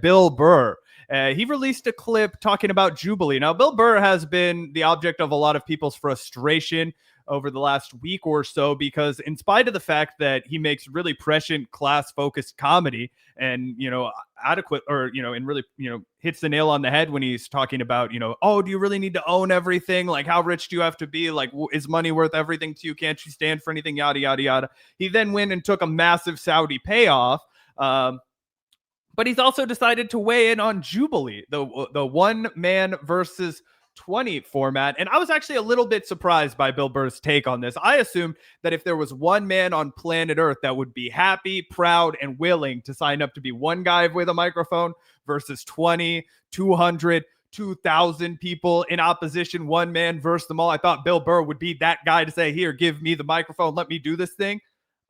Bill Burr. He released a clip talking about Jubilee. Now, Bill Burr has been the object of a lot of people's frustration over the last week or so, because in spite of the fact that he makes really prescient, class-focused comedy and, adequate, or, and really, hits the nail on the head when he's talking about, oh, do you really need to own everything? Like, how rich do you have to be? Like, is money worth everything to you? Can't you stand for anything? Yada, yada, yada. He then went and took a massive Saudi payoff. But he's also decided to weigh in on Jubilee, the one man versus 20 format. And I was actually a little bit surprised by Bill Burr's take on this. I assumed that if there was one man on planet Earth that would be happy, proud, and willing to sign up to be one guy with a microphone versus 20, 200, 2,000 people in opposition, one man versus them all, I thought Bill Burr would be that guy to say, here, give me the microphone, let me do this thing.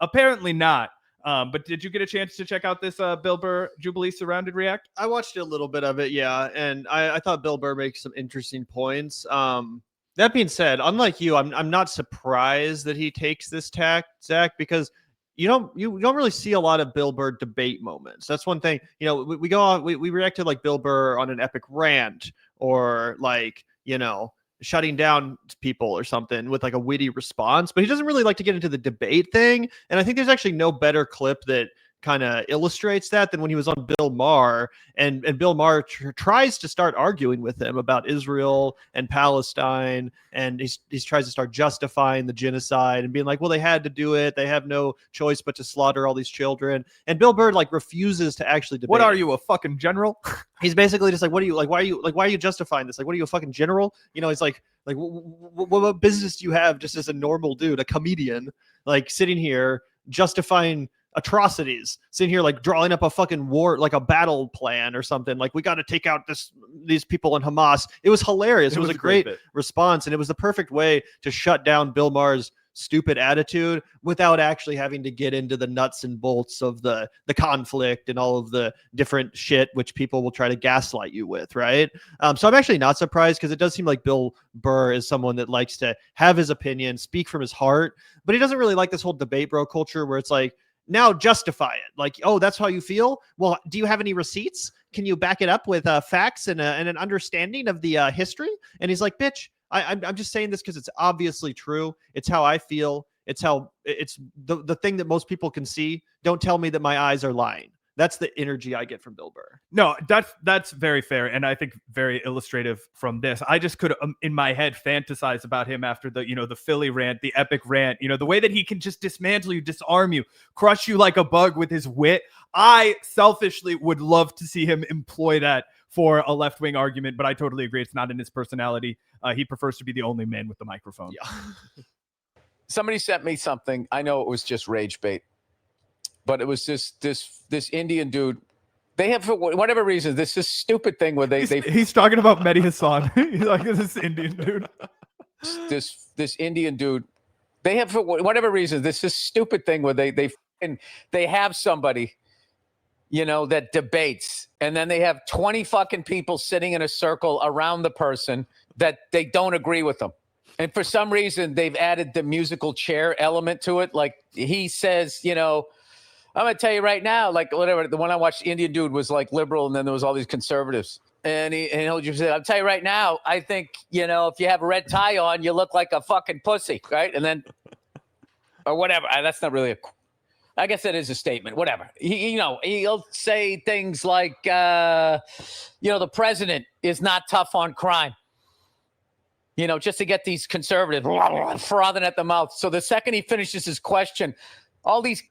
Apparently not. But did you get a chance to check out this Bill Burr Jubilee Surrounded react? I watched a little bit of it, yeah, and I thought Bill Burr makes some interesting points. That being said, unlike you, I'm not surprised that he takes this tack, Zach, because you don't really see a lot of Bill Burr debate moments. That's one thing. We go on, we react to like Bill Burr on an epic rant, or like, shutting down people or something with like a witty response, but he doesn't really like to get into the debate thing. And I think there's actually no better clip that kind of illustrates that than when he was on Bill Maher, and Bill Maher tries to start arguing with him about Israel and Palestine, and he tries to start justifying the genocide and being like, well, they had to do it, they have no choice but to slaughter all these children. And Bill Burr like refuses to actually debate. What are you, a fucking general? He's basically just like, what are you, like, why are you justifying this? Like, what are you, a fucking general? He's like what business do you have just as a normal dude, a comedian, like sitting here justifying atrocities, sitting here like drawing up a fucking war, like a battle plan or something, like we got to take out these people in Hamas. It was hilarious. It was a great response, and it was the perfect way to shut down Bill Maher's stupid attitude without actually having to get into the nuts and bolts of the conflict and all of the different shit which people will try to gaslight you with, right? So I'm actually not surprised, because it does seem like Bill Burr is someone that likes to have his opinion, speak from his heart, but he doesn't really like this whole debate bro culture where it's like, now justify it. Like, oh, that's how you feel? Well, do you have any receipts? Can you back it up with facts and an understanding of the history? And he's like, bitch, I'm just saying this because it's obviously true. It's how I feel. It's the thing that most people can see. Don't tell me that my eyes are lying. That's the energy I get from Bill Burr. No, that's very fair, and I think very illustrative from this. I just could, in my head, fantasize about him after the Philly rant, the epic rant. The way that he can just dismantle you, disarm you, crush you like a bug with his wit. I selfishly would love to see him employ that for a left-wing argument, but I totally agree. It's not in his personality. He prefers to be the only man with the microphone. Yeah. Somebody sent me something. I know it was just rage bait, but it was this Indian dude. They have, for whatever reason, this stupid thing where he's talking about Mehdi Hasan. He's like, this Indian dude. This Indian dude. They have, for whatever reason, this stupid thing where they have somebody, that debates, and then they have 20 fucking people sitting in a circle around the person that they don't agree with them. And for some reason, they've added the musical chair element to it. Like he says, I'm going to tell you right now, like whatever, the one I watched, Indian dude was like liberal, and then there was all these conservatives. And he'll just say, I'll tell you right now, I think, if you have a red tie on, you look like a fucking pussy, right? And then, or whatever. That's not really I guess that is a statement, whatever. He'll say things like, the president is not tough on crime. Just to get these conservatives frothing at the mouth. So the second he finishes his question, all these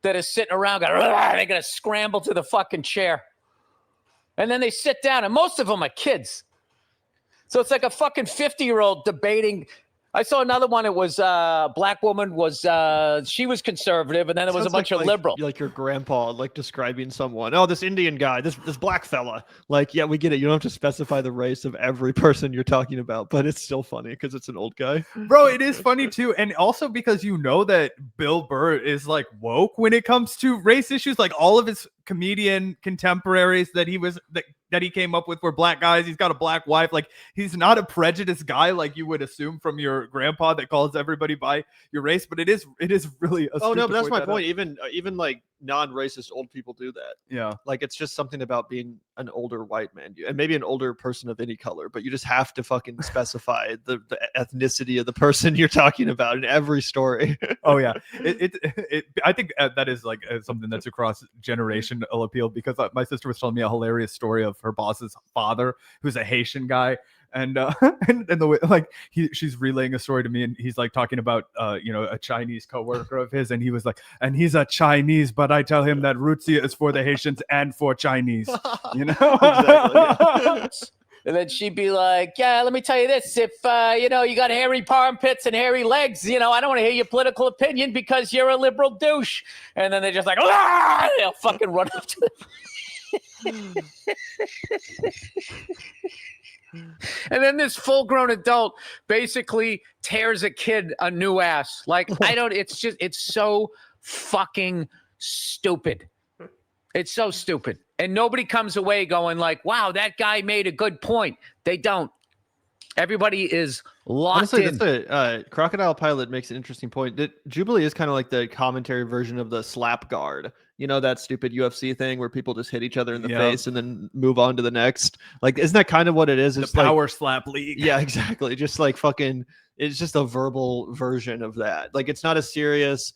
that are sitting around, they're going to scramble to the fucking chair. And then they sit down, and most of them are kids. So it's like a fucking 50-year-old debating. I saw another one. It was a black woman she was conservative, and then there was a bunch of liberal. Like your grandpa, like describing someone. Oh, this Indian guy, this black fella. Like, yeah, we get it. You don't have to specify the race of every person you're talking about, but it's still funny because it's an old guy. Bro, it is funny too. And also because that Bill Burr is like woke when it comes to race issues. Like all of his comedian contemporaries that he came up with were black guys. He's got a black wife. Like he's not a prejudiced guy like you would assume from your grandpa that calls everybody by your race. But it is really a no, but that's my point. Even like non-racist old people do that. Yeah. Like, it's just something about being an older white man, and maybe an older person of any color, but you just have to fucking specify the ethnicity of the person you're talking about in every story. Oh yeah, I think that is like something that's across generational appeal, because my sister was telling me a hilarious story of her boss's father, who's a Haitian guy, and and the way, like, she's relaying a story to me, and he's like talking about a Chinese coworker of his, and he was like, and he's a Chinese, but I tell him that Rootsy is for the Haitians and for Chinese, Exactly, yeah. And then she'd be like, yeah, let me tell you this. If, you got hairy armpits and hairy legs, I don't want to hear your political opinion because you're a liberal douche. And then they're just like, ah! They'll fucking run up to them. And then this full-grown adult basically tears a kid a new ass. Like, it's so fucking stupid. It's so stupid. And nobody comes away going like, wow, that guy made a good point. They don't. Everybody is locked Honestly, in. that's Crocodile Pilot makes an interesting point. That Jubilee is kind of like the commentary version of the slap guard. That stupid UFC thing where people just hit each other in the face and then move on to the next. Like, isn't that kind of what it is? It's the power slap league. Yeah, exactly. Just like fucking, it's just a verbal version of that. Like, it's not a serious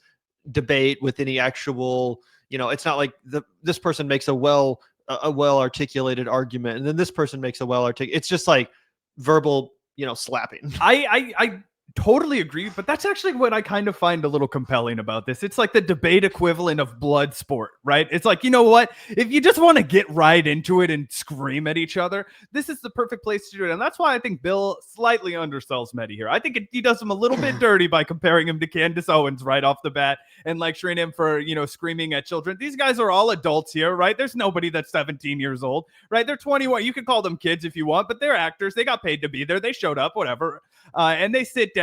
debate with any actual, it's not like this person makes a well articulated argument, and then this person makes a well articulated. It's just like verbal, slapping. I totally agree, but that's actually what I kind of find a little compelling about this. It's like the debate equivalent of blood sport, right? It's like, you know what? If you just want to get right into it and scream at each other, this is the perfect place to do it. And that's why I think Bill slightly undersells Mehdi here. I think he does him a little bit dirty by comparing him to Candace Owens right off the bat and lecturing him for, screaming at children. These guys are all adults here, right? There's nobody that's 17 years old, right? They're 21. You can call them kids if you want, but they're actors. They got paid to be there. They showed up, whatever. And they sit down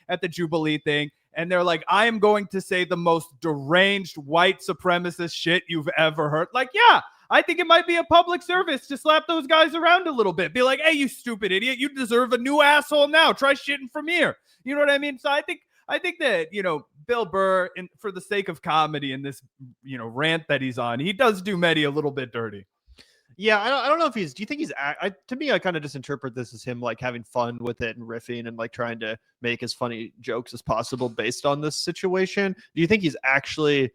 at the Jubilee thing, and they're like, I am going to say the most deranged white supremacist shit you've ever heard. Like, yeah, I think it might be a public service to slap those guys around a little bit. Be like, hey, you stupid idiot, you deserve a new asshole now. Try shitting from here. You know what I mean? So I think that, Bill Burr, for the sake of comedy in this, rant that he's on, he does do Mehdi a little bit dirty. Yeah, I don't know if do you think he's, to me, I kind of just interpret this as him like having fun with it and riffing and like trying to make as funny jokes as possible based on this situation. Do you think he's actually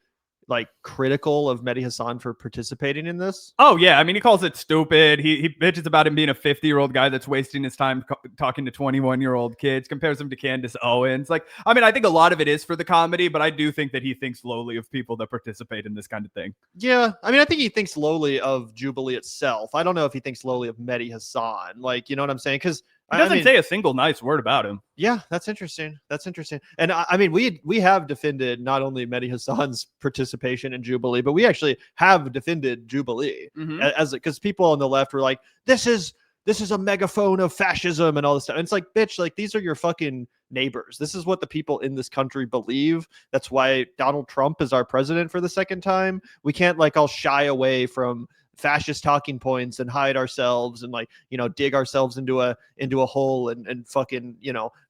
like critical of Mehdi Hasan for participating in this? Oh yeah, I mean, he calls it stupid. He bitches about him being a 50-year-old guy that's wasting his time talking to 21-year-old kids. Compares him to Candace Owens. Like, I mean, I think a lot of it is for the comedy, but I do think that he thinks lowly of people that participate in this kind of thing. Yeah, I mean, I think he thinks lowly of Jubilee itself. I don't know if he thinks lowly of Mehdi Hasan. Like, you know what I'm saying? Because he doesn't say a single nice word about him. Yeah, that's interesting. And I mean, we have defended not only Mehdi Hasan's participation in Jubilee, but we actually have defended Jubilee because people on the left were like, this is a megaphone of fascism and all this stuff. And it's like, bitch, like, these are your fucking neighbors. This is what the people in this country believe. That's why Donald Trump is our president for the second time. We can't like all shy away from fascist talking points and hide ourselves and like, dig ourselves into a hole and fucking,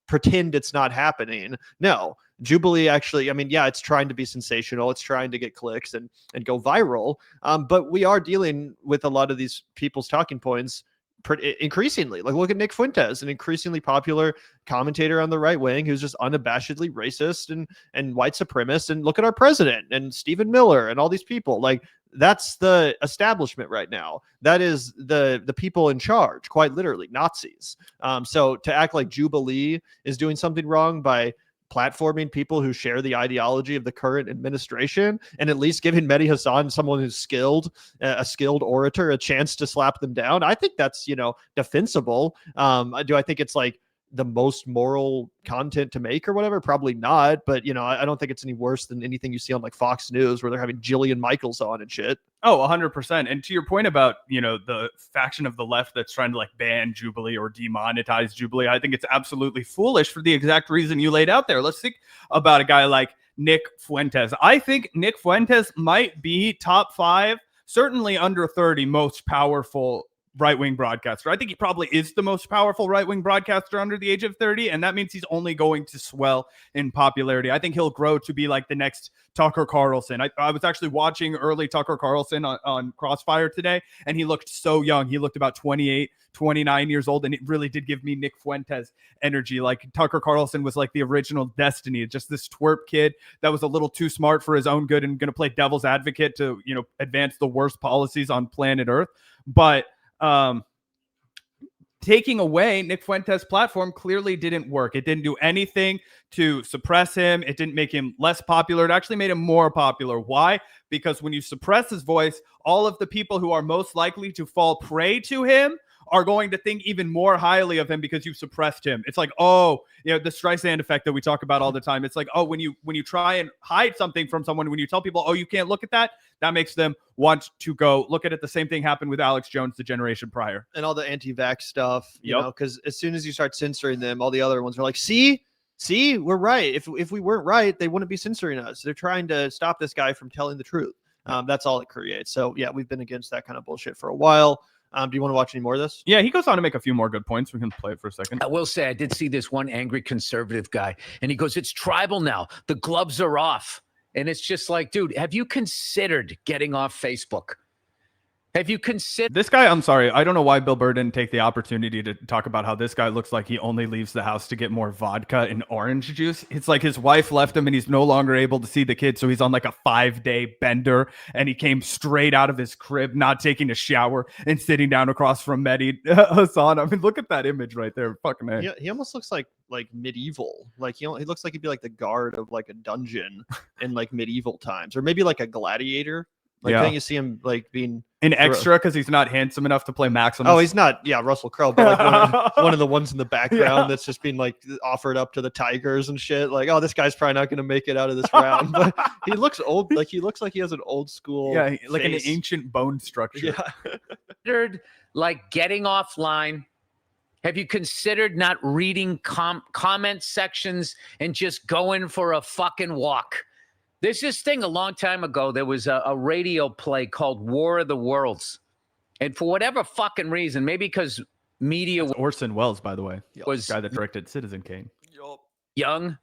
pretend it's not happening. No, Jubilee actually, I mean, yeah, it's trying to be sensational. It's trying to get clicks and go viral. But we are dealing with a lot of these people's talking points increasingly. Like, look at Nick Fuentes, an increasingly popular commentator on the right wing who's just unabashedly racist and white supremacist. And look at our president and Stephen Miller and all these people. Like, that's the establishment right now. That is the people in charge, quite literally, Nazis. So to act like Jubilee is doing something wrong by platforming people who share the ideology of the current administration and at least giving Mehdi Hasan, someone who's skilled, a skilled orator, a chance to slap them down, I think that's, defensible. Do I think it's like the most moral content to make or whatever? Probably not. But, I don't think it's any worse than anything you see on like Fox News where they're having Jillian Michaels on and shit. Oh, 100%. And to your point about, the faction of the left that's trying to like ban Jubilee or demonetize Jubilee, I think it's absolutely foolish for the exact reason you laid out there. Let's think about a guy like Nick Fuentes. I think Nick Fuentes might be top 5, certainly under 30 most powerful right-wing broadcaster. I think he probably is the most powerful right-wing broadcaster under the age of 30, and that means he's only going to swell in popularity. I think he'll grow to be like the next Tucker Carlson. I was actually watching early Tucker Carlson on Crossfire today, and he looked so young. He looked about 28, 29 years old, and it really did give me Nick Fuentes energy. Like Tucker Carlson was like the original Destiny, just this twerp kid that was a little too smart for his own good and going to play devil's advocate to, advance the worst policies on planet Earth. But taking away Nick Fuentes' platform clearly didn't work. It didn't do anything to suppress him. It didn't make him less popular. It actually made him more popular. Why? Because when you suppress his voice, all of the people who are most likely to fall prey to him are going to think even more highly of him because you've suppressed him. It's like, the Streisand effect that we talk about all the time. It's like, when you try and hide something from someone, when you tell people, you can't look at that, that makes them want to go look at it. The same thing happened with Alex Jones the generation prior. And all the anti-vax stuff, you know, because as soon as you start censoring them, all the other ones are like, see, we're right. If we weren't right, they wouldn't be censoring us. They're trying to stop this guy from telling the truth. That's all it creates. So yeah, we've been against that kind of bullshit for a while. Do you want to watch any more of this? Yeah, he goes on to make a few more good points. We can play it for a second. I will say I did see this one angry conservative guy, and he goes, "It's tribal now. The gloves are off." And it's just like, dude, have you considered getting off Facebook? Have you considered this guy? I'm sorry. I don't know why Bill Burr didn't take the opportunity to talk about how this guy looks like he only leaves the house to get more vodka and orange juice. It's like his wife left him and he's no longer able to see the kids. So he's on like a 5-day bender, and he came straight out of his crib, not taking a shower and sitting down across from Mehdi Hasan. I mean, look at that image right there. Fucking A. Yeah, he almost looks like medieval. Like he looks like he'd be like the guard of like a dungeon in like medieval times, or maybe like a gladiator. Like, can't you see him like being an extra because he's not handsome enough to play Maximus? Oh, he's not. Yeah, Russell Crowe, but like one of the ones in the background that's just being like offered up to the tigers and shit. Like, this guy's probably not going to make it out of this round. But he looks old. Like he looks like he has an old school. Yeah, like face. an ancient bone structure. Yeah. Like getting offline? Have you considered not reading comment sections and just going for a fucking walk? There's this thing a long time ago. There was a radio play called War of the Worlds. And for whatever fucking reason, maybe because media... That's Orson Welles, by the way. Was the guy that directed Citizen Kane. Young.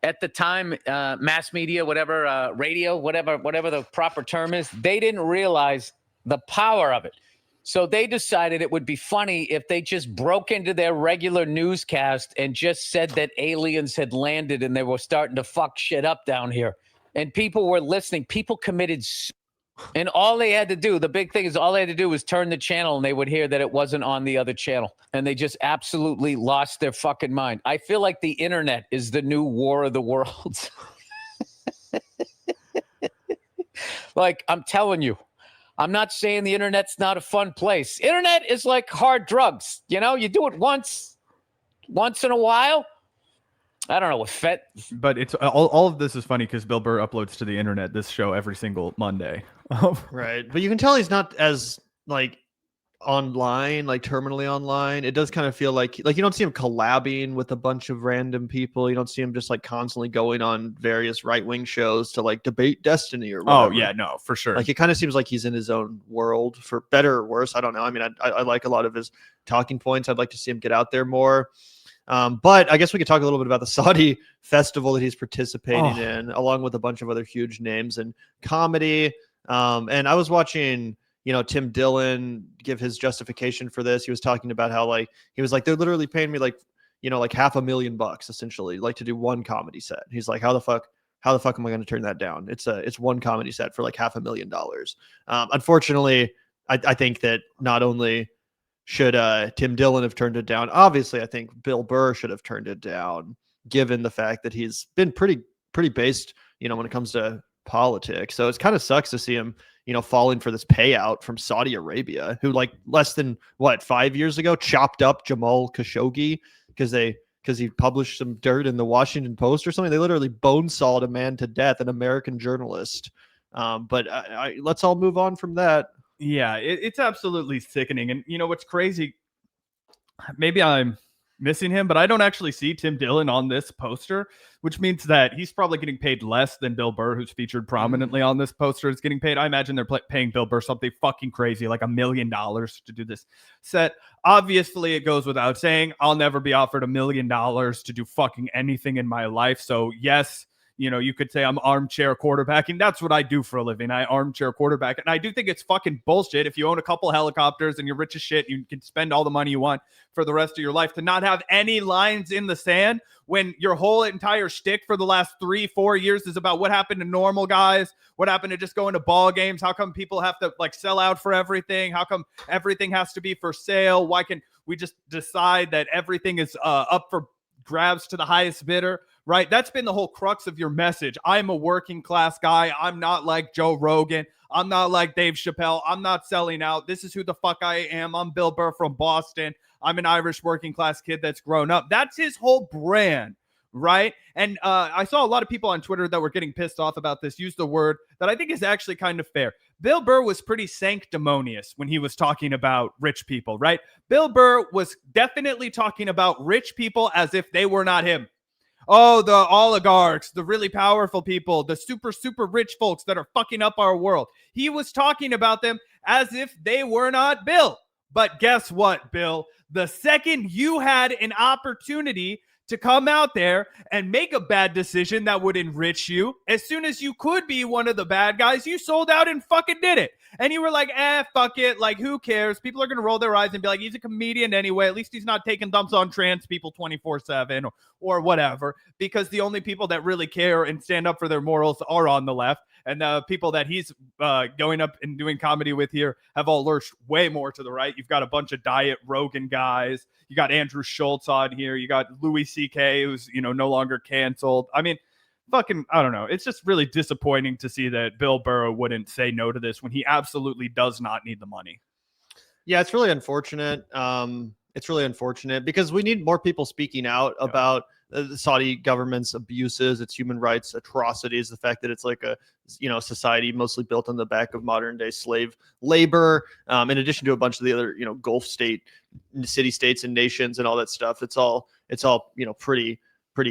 At the time, mass media, whatever, radio, whatever the proper term is, they didn't realize the power of it. So they decided it would be funny if they just broke into their regular newscast and just said that aliens had landed and they were starting to fuck shit up down here. And people were listening. People committed. And all they had to do, the big thing is all they had to do was turn the channel and they would hear that it wasn't on the other channel. And they just absolutely lost their fucking mind. I feel like the internet is the new War of the Worlds. Like, I'm telling you, I'm not saying the internet's not a fun place. Internet is like hard drugs. You know, you do it once in a while. I don't know what but it's all of this is funny because Bill Burr uploads to the internet this show every single Monday. Right, but you can tell he's not as like online, like terminally online. It does kind of feel like you don't see him collabing with a bunch of random people. You don't see him just like constantly going on various right-wing shows to like debate Destiny or whatever. Oh yeah, no, for sure. Like it kind of seems like he's in his own world, for better or worse. I don't know. I mean, I like a lot of his talking points. I'd like to see him get out there more. But I guess we could talk a little bit about the Saudi festival that he's participating in, along with a bunch of other huge names in comedy. And I was watching, Tim Dillon give his justification for this. He was talking about how they're literally paying me like $500,000 essentially, like to do one comedy set. He's like, how the fuck am I going to turn that down? It's one comedy set for like $500,000. Unfortunately, I think that not only should Tim Dillon have turned it down, obviously I think Bill Burr should have turned it down, given the fact that he's been pretty based, when it comes to politics. So it kind of sucks to see him, falling for this payout from Saudi Arabia, who like less than 5 years ago chopped up Jamal Khashoggi because he published some dirt in the Washington Post or something. They literally bone sawed a man to death, an American journalist. But let's all move on from that. Yeah, it's absolutely sickening. And what's crazy, maybe I'm missing him, but I don't actually see Tim Dillon on this poster, which means that he's probably getting paid less than Bill Burr, who's featured prominently on this poster, is getting paid. I imagine they're paying Bill Burr something fucking crazy, like $1 million to do this set. Obviously, it goes without saying, I'll never be offered $1 million to do fucking anything in my life. So yes, you know, you could say I'm armchair quarterbacking. That's what I do for a living. I armchair quarterback. And I do think it's fucking bullshit if you own a couple helicopters and you're rich as shit, you can spend all the money you want for the rest of your life to not have any lines in the sand when your whole entire shtick for the last 3-4 years is about what happened to normal guys, what happened to just going to ball games, how come people have to like sell out for everything, how come everything has to be for sale, why can we just decide that everything is up for grabs to the highest bidder, right? That's been the whole crux of your message. I'm a working class guy. I'm not like Joe Rogan. I'm not like Dave Chappelle. I'm not selling out. This is who the fuck I am. I'm Bill Burr from Boston. I'm an Irish working class kid that's grown up. That's his whole brand, right? And I saw a lot of people on Twitter that were getting pissed off about this use the word that I think is actually kind of fair. Bill Burr was pretty sanctimonious when he was talking about rich people, right? Bill Burr was definitely talking about rich people as if they were not him. Oh, the oligarchs, the really powerful people, the super, super rich folks that are fucking up our world. He was talking about them as if they were not Bill. But guess what, Bill? The second you had an opportunity to come out there and make a bad decision that would enrich you, as soon as you could be one of the bad guys, you sold out and fucking did it. And you were like, fuck it. Like, who cares? People are going to roll their eyes and be like, he's a comedian anyway. At least he's not taking dumps on trans people 24/7 or whatever, because the only people that really care and stand up for their morals are on the left. And the people that he's going up and doing comedy with here have all lurched way more to the right. You've got a bunch of Diet Rogan guys. You got Andrew Schultz on here. You got Louis C.K., who's, you know, no longer canceled. I mean, fucking, I don't know. It's just really disappointing to see that Bill Burr wouldn't say no to this when he absolutely does not need the money. Yeah, it's really unfortunate. It's really unfortunate because we need more people speaking out about the Saudi government's abuses, its human rights atrocities, the fact that it's like a, you know, society mostly built on the back of modern day slave labor, in addition to a bunch of the other, you know, Gulf state city states and nations and all that stuff. It's all, you know, pretty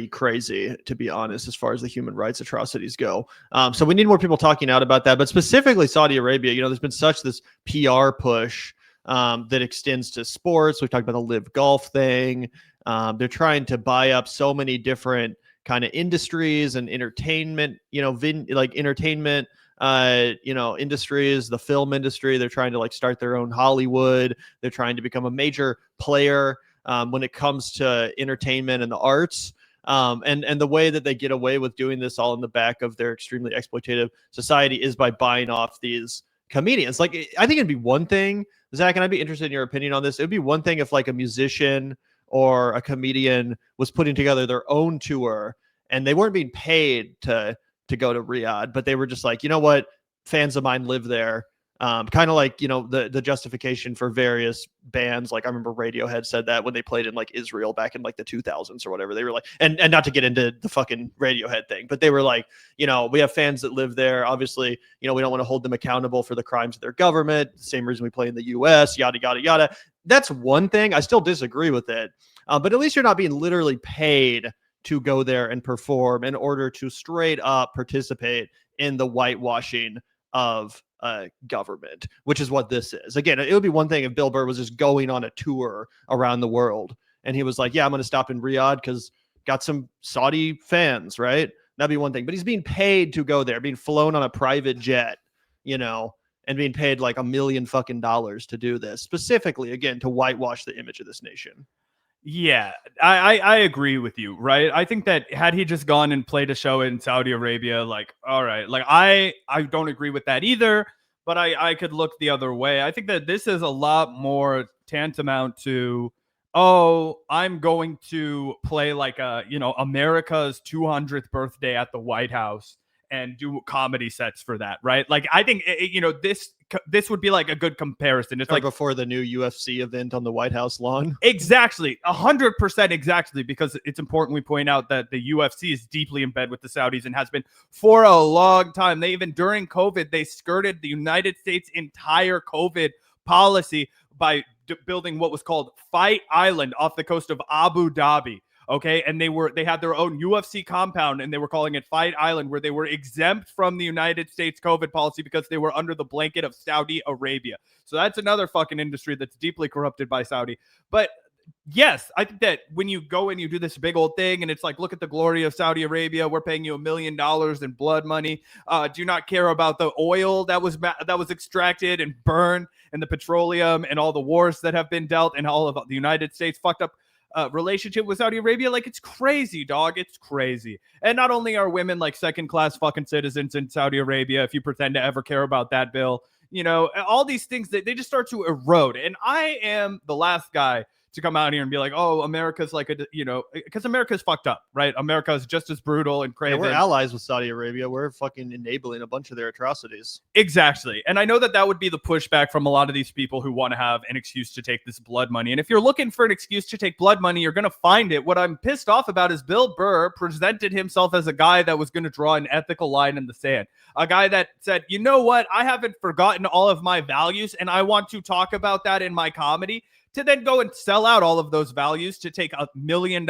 crazy, to be honest, as far as the human rights atrocities go. So we need more people talking out about that, but specifically Saudi Arabia, you know, there's been such this PR push that extends to sports. We've talked about the Live Golf thing. They're trying to buy up so many different kind of industries and entertainment, you know, entertainment, you know, industries, the film industry. They're trying to like start their own Hollywood. They're trying to become a major player when it comes to entertainment and the arts. And the way that they get away with doing this all in the back of their extremely exploitative society is by buying off these comedians. Like, I think it'd be one thing, Zach, and I'd be interested in your opinion on this. It'd be one thing if like a musician or a comedian was putting together their own tour and they weren't being paid to go to Riyadh, but they were just like, you know what, fans of mine live there. Kind of like, you know, the justification for various bands. Like I remember Radiohead said that when they played in like Israel back in like the 2000s or whatever. They were like, and not to get into the fucking Radiohead thing, but they were like, you know, we have fans that live there. Obviously, you know, we don't want to hold them accountable for the crimes of their government. Same reason we play in the US, yada, yada, yada. That's one thing. I still disagree with it. But at least you're not being literally paid to go there and perform in order to straight up participate in the whitewashing of government, which is what this is. Again, it would be one thing if Bill Burr was just going on a tour around the world and he was like, yeah, I'm going to stop in Riyadh because got some Saudi fans, right? That'd be one thing. But he's being paid to go there, being flown on a private jet, you know, and being paid like $1 million fucking dollars to do this, specifically, again, to whitewash the image of this nation. Yeah, I agree with you, right? I think that had he just gone and played a show in Saudi Arabia, like, all right, like I don't agree with that either, but I could look the other way. I think that this is a lot more tantamount to, oh, I'm going to play like a, you know, America's 200th birthday at the White House and do comedy sets for that, right? Like, I think, you know, this would be like a good comparison. It's like before the new UFC event on the White House lawn. Exactly. 100% exactly. Because it's important we point out that the UFC is deeply in bed with the Saudis and has been for a long time. They even during COVID, they skirted the United States' entire COVID policy by building what was called Fight Island off the coast of Abu Dhabi. Okay, and they had their own UFC compound, and they were calling it Fight Island, where they were exempt from the United States COVID policy because they were under the blanket of Saudi Arabia. So that's another fucking industry that's deeply corrupted by Saudi. But yes, I think that when you go and you do this big old thing, and it's like, look at the glory of Saudi Arabia. We're paying you $1 million in blood money. Do not care about the oil that was extracted and burned, and the petroleum, and all the wars that have been dealt, and all of the United States fucked up relationship with Saudi Arabia. Like, it's crazy, dog. It's crazy. And not only are women like second-class fucking citizens in Saudi Arabia, if you pretend to ever care about that, Bill, you know, all these things that they just start to erode. And I am the last guy to come out here and be like, oh, America's like because America's fucked up, right? America is just as brutal and crazy. Yeah, we're allies with Saudi Arabia. We're fucking enabling a bunch of their atrocities. Exactly. And I know that would be the pushback from a lot of these people who want to have an excuse to take this blood money. And if you're looking for an excuse to take blood money, you're going to find it. What I'm pissed off about is Bill Burr presented himself as a guy that was going to draw an ethical line in the sand. A guy that said, you know what? I haven't forgotten all of my values, and I want to talk about that in my comedy. To then go and sell out all of those values to take $1 million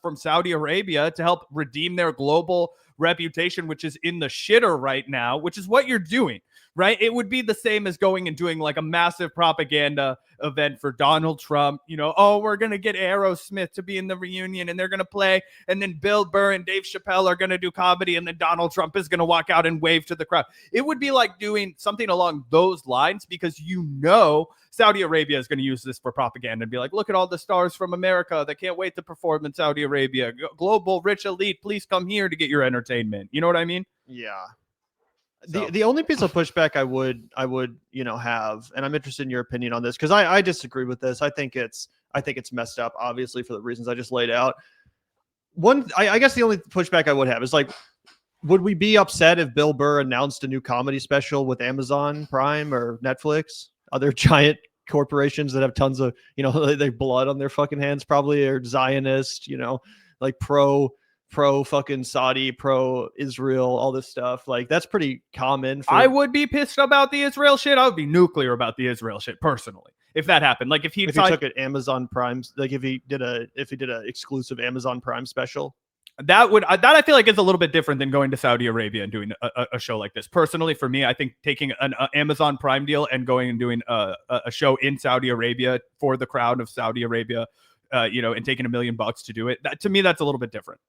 from Saudi Arabia to help redeem their global reputation, which is in the shitter right now, which is what you're doing, right? It would be the same as going and doing like a massive propaganda event for Donald Trump. You know, oh, we're going to get Aerosmith to be in the reunion, and they're going to play. And then Bill Burr and Dave Chappelle are going to do comedy, and then Donald Trump is going to walk out and wave to the crowd. It would be like doing something along those lines, because you know Saudi Arabia is going to use this for propaganda and be like, look at all the stars from America that can't wait to perform in Saudi Arabia. Global rich elite, please come here to get your entertainment. You know what I mean? Yeah. So. The only piece of pushback I would have, and I'm interested in your opinion on this, because I disagree with this. I think it's messed up, obviously, for the reasons I just laid out. I guess the only pushback I would have is like, would we be upset if Bill Burr announced a new comedy special with Amazon Prime or Netflix, other giant corporations that have tons of, they blood on their fucking hands, probably, or Zionist, like pro fucking Saudi, pro Israel, all this stuff. Like, that's pretty common. I would be pissed about the Israel shit. I would be nuclear about the Israel shit personally, if that happened. Like, if he took it Amazon Prime, like if he did a exclusive Amazon Prime special. That I feel like is a little bit different than going to Saudi Arabia and doing a show like this. Personally, for me, I think taking an Amazon Prime deal and going and doing a show in Saudi Arabia for the crowd of Saudi Arabia, and taking $1 million to do it, to me, that's a little bit different.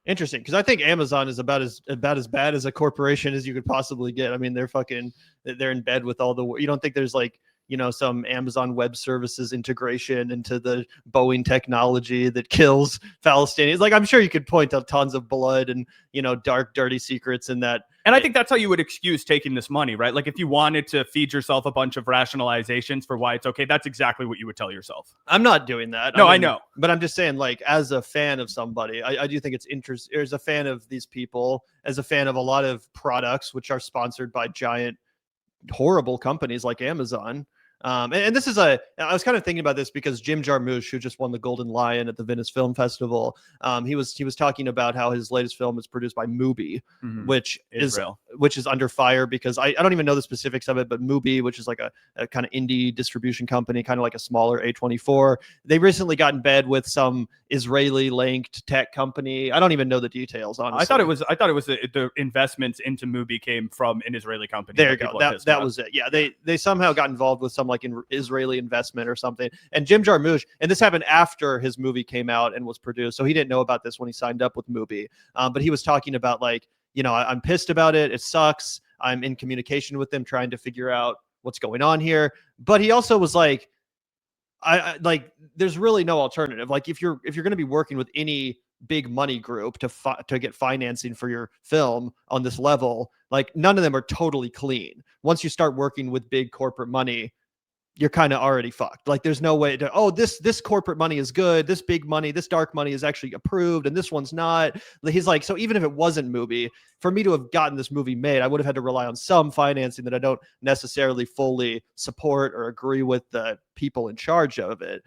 Interesting, because I think Amazon is about as bad as a corporation as you could possibly get. I mean, they're in bed with all the. You don't think there's like, some Amazon Web Services integration into the Boeing technology that kills Palestinians? Like, I'm sure you could point out tons of blood and, dark, dirty secrets in that. And I think that's how you would excuse taking this money, right? Like, if you wanted to feed yourself a bunch of rationalizations for why it's okay, that's exactly what you would tell yourself. I'm not doing that. No, I know. But I'm just saying, like, as a fan of somebody, I do think it's interesting. As a fan of these people, as a fan of a lot of products which are sponsored by giant, horrible companies like Amazon. And this is I was kind of thinking about this because Jim Jarmusch, who just won the Golden Lion at the Venice Film Festival, he was talking about how his latest film is produced by Mubi, which is under fire because I don't even know the specifics of it, but Mubi, which is like a kind of indie distribution company, kind of like a smaller A24. They recently got in bed with some Israeli linked tech company. I don't even know the details, honestly. I thought it was the investments into Mubi came from an Israeli company. There you go. That was it. Yeah, they somehow got involved with some like an Israeli investment or something. And Jim Jarmusch, and this happened after his movie came out and was produced, so he didn't know about this when he signed up with Mubi. But he was talking about like, I'm pissed about it. It sucks. I'm in communication with them trying to figure out what's going on here. But he also was like, I like, there's really no alternative. Like, if you're going to be working with any big money group to get financing for your film on this level, like, none of them are totally clean. Once you start working with big corporate money, you're kind of already fucked. Like, there's no way to, this corporate money is good, this big money, this dark money is actually approved, and this one's not. He's like, so even if it wasn't Mubi, for me to have gotten this movie made, I would have had to rely on some financing that I don't necessarily fully support or agree with the people in charge of it.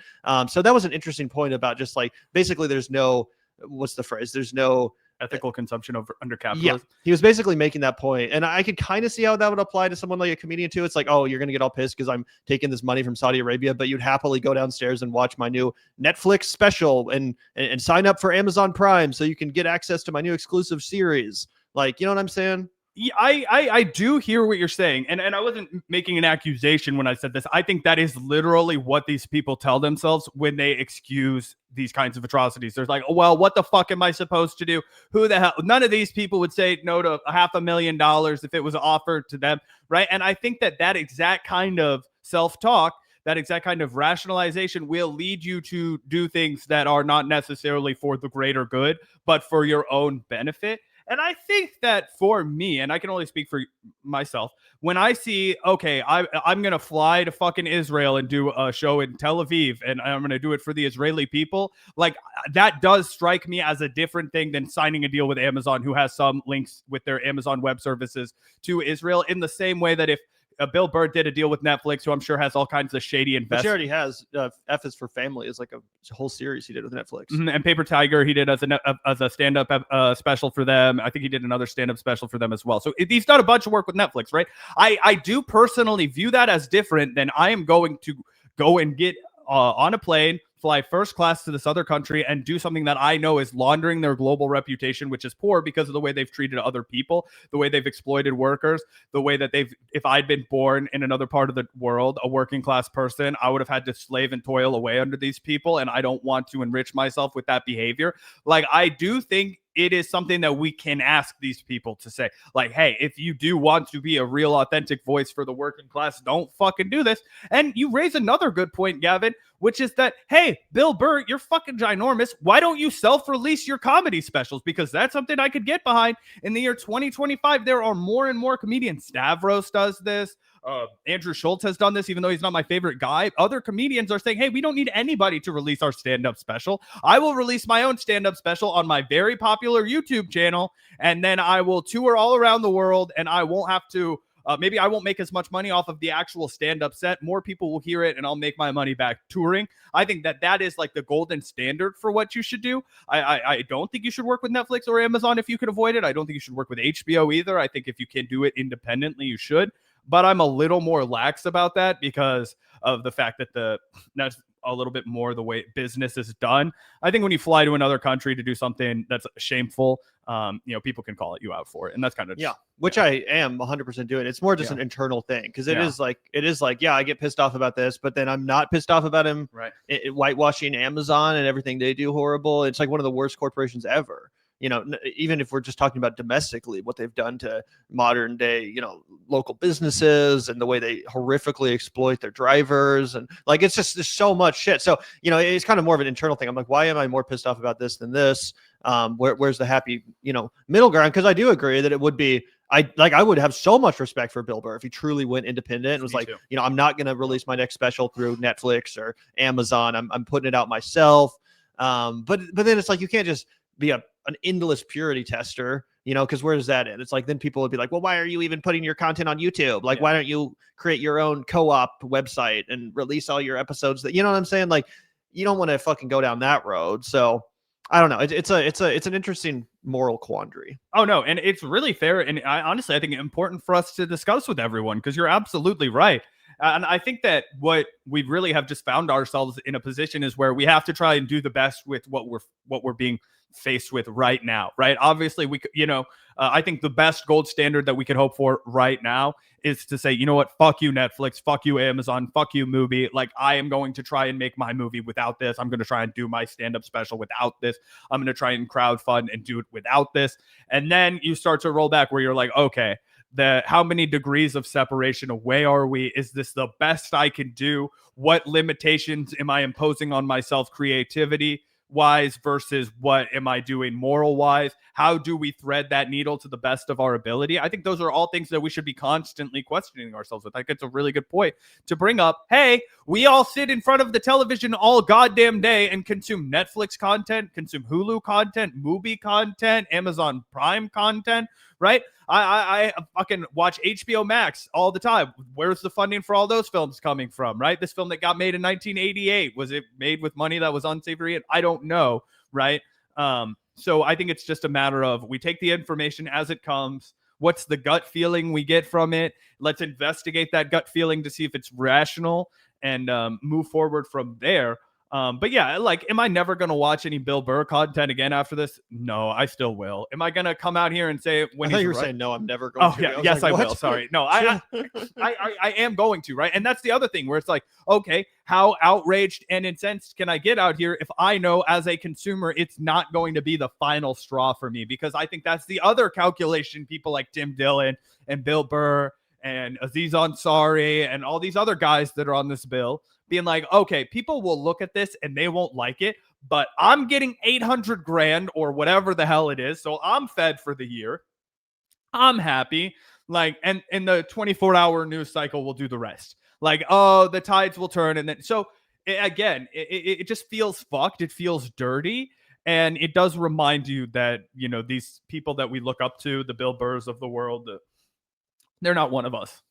So that was an interesting point about just like, basically there's no, what's the phrase? There's no ethical consumption under Yeah, capitalism. he was basically making that point, and I could kind of see how that would apply to someone like a comedian too. It's like, oh, you're gonna get all pissed because I'm taking this money from Saudi Arabia, but you'd happily go downstairs and watch my new Netflix special and sign up for Amazon Prime so you can get access to my new exclusive series. Like, you know what I'm saying? Yeah, I do hear what you're saying, and I wasn't making an accusation when I said this. I think that is literally what these people tell themselves when they excuse these kinds of atrocities. They're like, oh, well, what the fuck am I supposed to do? Who the hell? None of these people would say no to $500,000 if it was offered to them, right? And I think that exact kind of self-talk, that exact kind of rationalization will lead you to do things that are not necessarily for the greater good, but for your own benefit. And I think that for me, and I can only speak for myself, when I see, okay, I'm going to fly to fucking Israel and do a show in Tel Aviv, and I'm going to do it for the Israeli people, like that does strike me as a different thing than signing a deal with Amazon, who has some links with their Amazon Web Services to Israel, in the same way that if Bill Burr did a deal with Netflix, who I'm sure has all kinds of shady But investments. she already has F is for Family is like a whole series he did with Netflix. And Paper Tiger, he did as a stand-up special for them. I think he did another stand-up special for them as well. So he's done a bunch of work with Netflix, right? I do personally view that as different than I am going to go and get on a plane, fly first class to this other country and do something that I know is laundering their global reputation, which is poor because of the way they've treated other people, the way they've exploited workers, the way that if I'd been born in another part of the world, a working class person, I would have had to slave and toil away under these people. And I don't want to enrich myself with that behavior. Like, I do think it is something that we can ask these people to say, like, hey, if you do want to be a real authentic voice for the working class, don't fucking do this. And you raise another good point, Gavin, which is that, hey, Bill Burr, you're fucking ginormous. Why don't you self-release your comedy specials? Because that's something I could get behind. In the year 2025, there are more and more comedians. Stavros does this. Andrew Schultz has done this, even though he's not my favorite guy. Other comedians are saying, hey, we don't need anybody to release our stand-up special. I will release my own stand-up special on my very popular YouTube channel, and then I will tour all around the world, and I won't have to maybe I won't make as much money off of the actual stand-up set. More people will hear it, and I'll make my money back touring. I think that is like the golden standard for what you should do. I don't think you should work with Netflix or Amazon if you can avoid it. I don't think you should work with HBO either. I think if you can do it independently, you should. But I'm a little more lax about that because of the fact that that's a little bit more the way business is done. I think when you fly to another country to do something that's shameful, people can call you out for it. And that's kind of, which I am 100% doing. It's more just an internal thing. Cause it is like, I get pissed off about this, but then I'm not pissed off about him whitewashing Amazon and everything they do horrible. It's like one of the worst corporations ever. Even if we're just talking about domestically, what they've done to modern day, local businesses and the way they horrifically exploit their drivers. And like, it's just, there's so much shit. So, it's kind of more of an internal thing. I'm like, why am I more pissed off about this than this? Where's the happy, middle ground? Cause I do agree that it would be, I would have so much respect for Bill Burr if he truly went independent and was like, I'm not going to release my next special through Netflix or Amazon. I'm putting it out myself. But then it's like, you can't just be an endless purity tester, because where does that end? It's like, then people would be like, well, why are you even putting your content on YouTube? Like, why don't you create your own co-op website and release all your episodes that, you know what I'm saying? Like, you don't want to fucking go down that road. So I don't know. It's an interesting moral quandary. Oh no. And it's really fair. And I think it's important for us to discuss with everyone, because you're absolutely right. And I think that what we really have just found ourselves in a position is where we have to try and do the best with what we're being faced with right now, right? Obviously, I think the best gold standard that we could hope for right now is to say, you know what, fuck you, Netflix, fuck you, Amazon, fuck you, movie. Like, I am going to try and make my movie without this. I'm going to try and do my stand-up special without this. I'm going to try and crowdfund and do it without this. And then you start to roll back where you're like, okay, how many degrees of separation away are we? Is this the best I can do? What limitations am I imposing on myself creativity wise versus what am I doing moral wise? How do we thread that needle to the best of our ability? I think those are all things that we should be constantly questioning ourselves with. I think it's a really good point to bring up. Hey, we all sit in front of the television all goddamn day and consume Netflix content, consume Hulu content, movie content, Amazon Prime content, right? I fucking watch HBO Max all the time. Where's the funding for all those films coming from, right? This film that got made in 1988, was it made with money that was unsavory? I don't know, right? So I think it's just a matter of we take the information as it comes. What's the gut feeling we get from it? Let's investigate that gut feeling to see if it's rational and move forward from there. But yeah, like, am I never going to watch any Bill Burr content again after this? No, I still will. Am I going to come out here and say when I thought he's you were right? saying no, I'm never going to. Yeah, yes, like, I will. Sorry. No, I am going to, right? And that's the other thing where it's like, okay, how outraged and incensed can I get out here if I know as a consumer it's not going to be the final straw for me? Because I think that's the other calculation people like Tim Dillon and Bill Burr and Aziz Ansari and all these other guys that are on this bill being like, okay, people will look at this and they won't like it, but I'm getting 800 grand or whatever the hell it is. So I'm fed for the year. I'm happy. Like, and the 24-hour news cycle will do the rest. Like, oh, the tides will turn. And then, so again, it just feels fucked. It feels dirty. And it does remind you that, you know, these people that we look up to, the Bill Burrs of the world, they're not one of us.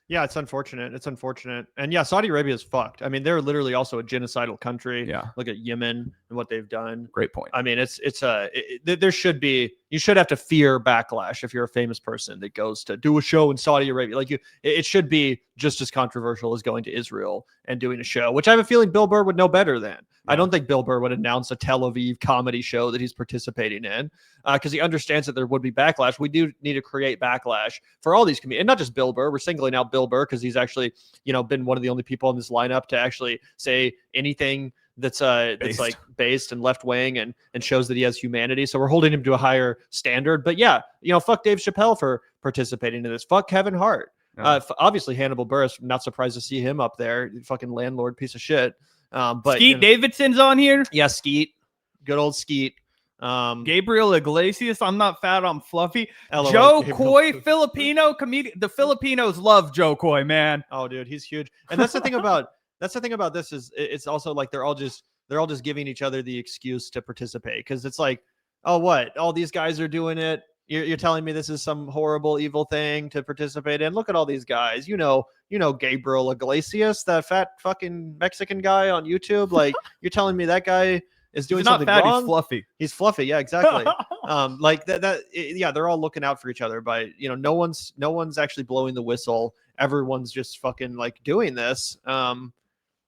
Yeah, it's unfortunate. It's unfortunate. And yeah, Saudi Arabia is fucked. I mean, they're literally also a genocidal country. Yeah. Look at Yemen and what they've done. Great point. I mean, there should be, you should have to fear backlash if you're a famous person that goes to do a show in Saudi Arabia. Like, it should be just as controversial as going to Israel and doing a show, which I have a feeling Bill Burr would know better than. Yeah. I don't think Bill Burr would announce a Tel Aviv comedy show that he's participating in because he understands that there would be backlash. We do need to create backlash for all these comedians, and not just Bill Burr. We're singling out Bill Burr because he's actually, you know, been one of the only people in this lineup to actually say anything that's like based and left wing and shows that he has humanity. So we're holding him to a higher standard. But yeah, you know, fuck Dave Chappelle for participating in this. Fuck Kevin Hart. Obviously Hannibal Buress, not surprised to see him up there. Fucking landlord piece of shit. But Skeet Davidson's on here. Yeah, Skeet. Good old Skeet. Gabriel Iglesias. I'm not fat, I'm fluffy. LOL, Joe Gabriel. Coy, Filipino comedian. The Filipinos love Joe Coy, man. Oh, dude, he's huge. And that's the thing about this is it's also like they're all just giving each other the excuse to participate because it's like, oh, what? All these guys are doing it. You're telling me this is some horrible, evil thing to participate in? Look at all these guys. You know, Gabriel Iglesias, that fat fucking Mexican guy on YouTube. Like, you're telling me that guy is doing something fat, wrong? He's fluffy. He's fluffy. Yeah, exactly. Like yeah, they're all looking out for each other by, you know, no one's actually blowing the whistle. Everyone's just fucking like doing this.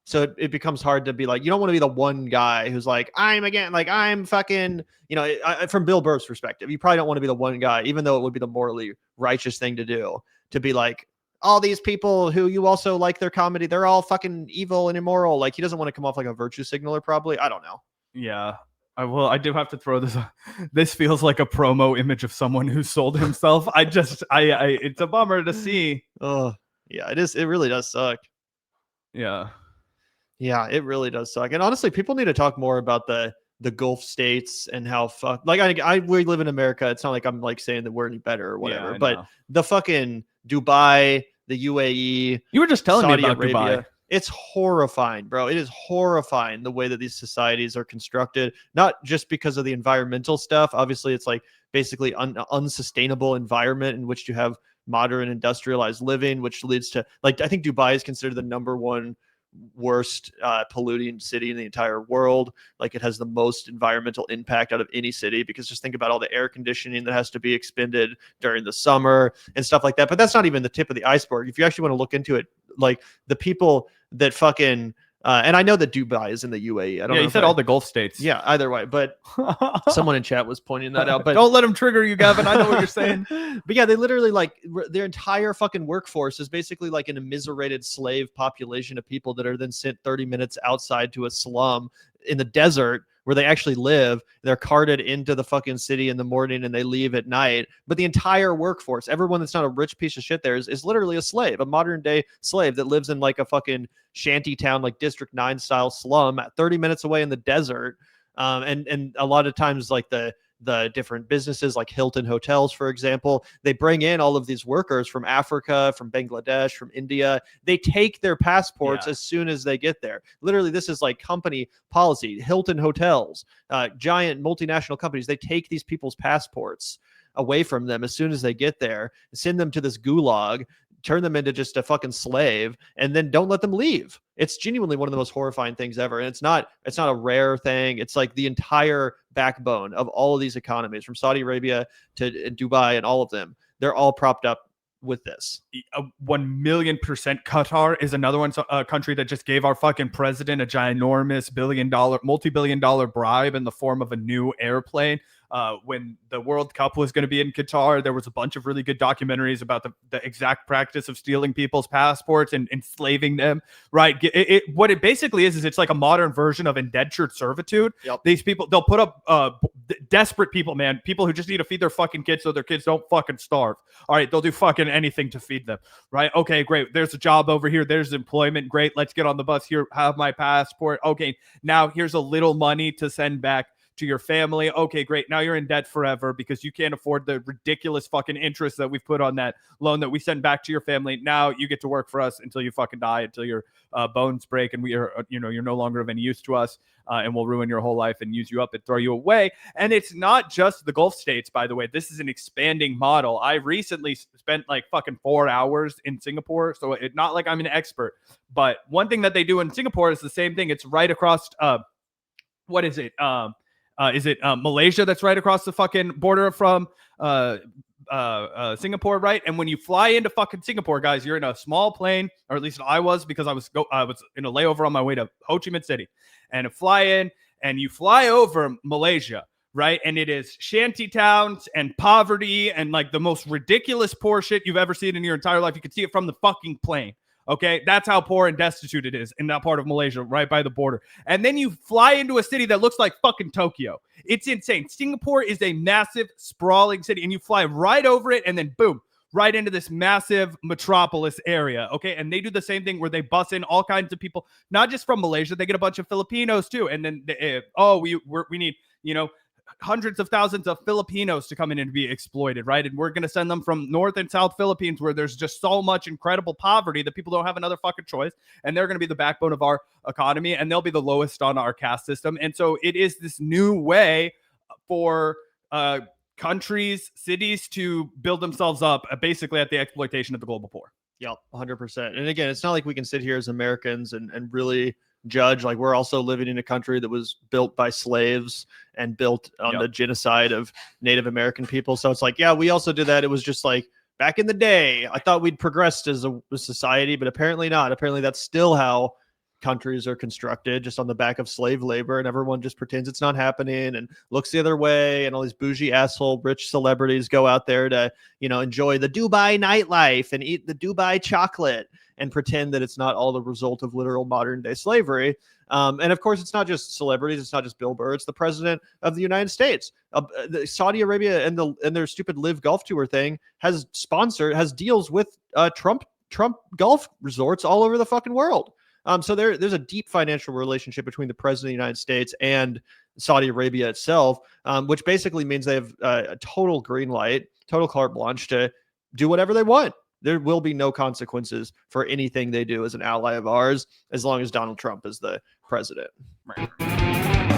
So it becomes hard to be like, you don't want to be the one guy who's like, I'm fucking, you know, from Bill Burr's perspective, you probably don't want to be the one guy, even though it would be the morally righteous thing to do, to be like, all these people who you also like their comedy, they're all fucking evil and immoral. Like, he doesn't want to come off like a virtue signaler, probably. I don't know. Yeah. I do have to throw this. This feels like a promo image of someone who sold himself. It's a bummer to see. Oh, yeah, it is. It really does suck. Yeah. Yeah, it really does suck. And honestly, people need to talk more about the Gulf states and how we live in America. It's not like I'm like saying that we're any better or whatever, but the fucking Dubai, the UAE, you were just telling Saudi me about Arabia, Dubai. It's horrifying, bro. It is horrifying the way that these societies are constructed, not just because of the environmental stuff. Obviously, it's like basically unsustainable environment in which to have modern industrialized living, which leads to, like, I think Dubai is considered the number one worst polluting city in the entire world. Like, it has the most environmental impact out of any city, because just think about all the air conditioning that has to be expended during the summer and stuff like that. But that's not even the tip of the iceberg. If you actually want to look into it, like the people that fucking and I know that Dubai is in the UAE. I don't know. You said all the Gulf states. Yeah, either way. But someone in chat was pointing that out. But don't let them trigger you, Gavin. I know what you're saying. But yeah, they literally, like, their entire fucking workforce is basically like an immiserated slave population of people that are then sent 30 minutes outside to a slum in the desert where they actually live. They're carted into the fucking city in the morning and they leave at night. But the entire workforce, everyone that's not a rich piece of shit there is literally a slave, a modern day slave that lives in like a fucking shanty town, like District 9 style slum at 30 minutes away in the desert. And a lot of times, like the different businesses like Hilton Hotels, for example, they bring in all of these workers from Africa, from Bangladesh, from India. They take their passports as soon as they get there. Literally, this is like company policy. Hilton Hotels, giant multinational companies, they take these people's passports away from them as soon as they get there, send them to this gulag turn them into just a fucking slave, and then don't let them leave. It's genuinely one of the most horrifying things ever. And it's not a rare thing. It's like the entire backbone of all of these economies, from Saudi Arabia to Dubai and all of them. They're all propped up with this. 1,000,000% Qatar is another one, a country that just gave our fucking president a ginormous multi-billion-dollar bribe in the form of a new airplane. When the World Cup was going to be in Qatar, there was a bunch of really good documentaries about the exact practice of stealing people's passports and enslaving them, right? What it basically is it's like a modern version of indentured servitude. Yep. These people, they'll put up desperate people, man, people who just need to feed their fucking kids so their kids don't fucking starve. All right, they'll do fucking anything to feed them, right? Okay, great. There's a job over here. There's employment. Great. Let's get on the bus here. Have my passport. Okay, now here's a little money to send back to your family. Okay, great. Now you're in debt forever because you can't afford the ridiculous fucking interest that we've put on that loan that we send back to your family. Now you get to work for us until you fucking die, until your bones break, and we are, you're no longer of any use to us, and we'll ruin your whole life and use you up and throw you away. And it's not just the Gulf states, by the way. This is an expanding model. I recently spent like fucking 4 hours in Singapore, so it's not like I'm an expert. But one thing that they do in Singapore is the same thing. It's right across. What is it? Is it Malaysia that's right across the fucking border from Singapore, right? And when you fly into fucking Singapore, guys, you're in a small plane, or at least I was, because I was in a layover on my way to Ho Chi Minh City, and fly in, and you fly over Malaysia, right? And it is shanty towns and poverty and like the most ridiculous poor shit you've ever seen in your entire life. You can see it from the fucking plane. Okay, that's how poor and destitute it is in that part of Malaysia, right by the border. And then you fly into a city that looks like fucking Tokyo. It's insane. Singapore is a massive, sprawling city, and you fly right over it, and then boom, right into this massive metropolis area. Okay, and they do the same thing where they bus in all kinds of people, not just from Malaysia. They get a bunch of Filipinos too, and then we need hundreds of thousands of Filipinos to come in and be exploited, right? And we're going to send them from North and South Philippines, where there's just so much incredible poverty that people don't have another fucking choice. And they're going to be the backbone of our economy, and they'll be the lowest on our caste system. And so it is this new way for countries, cities to build themselves up basically at the exploitation of the global poor. Yep, 100%. And again, it's not like we can sit here as Americans and really judge. Like, we're also living in a country that was built by slaves and built on the genocide of Native American people. So it's like, yeah, we also did that. It was just like back in the day, I thought we'd progressed as a society, but apparently not. Apparently that's still how countries are constructed, just on the back of slave labor, and everyone just pretends it's not happening and looks the other way. And all these bougie asshole rich celebrities go out there to, enjoy the Dubai nightlife and eat the Dubai chocolate and pretend that it's not all the result of literal modern day slavery. And of course, it's not just celebrities. It's not just Bill Burr. It's the president of the United States. Saudi Arabia and their stupid Live Golf Tour thing has deals with Trump golf resorts all over the fucking world. So there's a deep financial relationship between the president of the United States and Saudi Arabia itself, which basically means they have a total green light, total carte blanche to do whatever they want. There will be no consequences for anything they do as an ally of ours, as long as Donald Trump is the president. Right.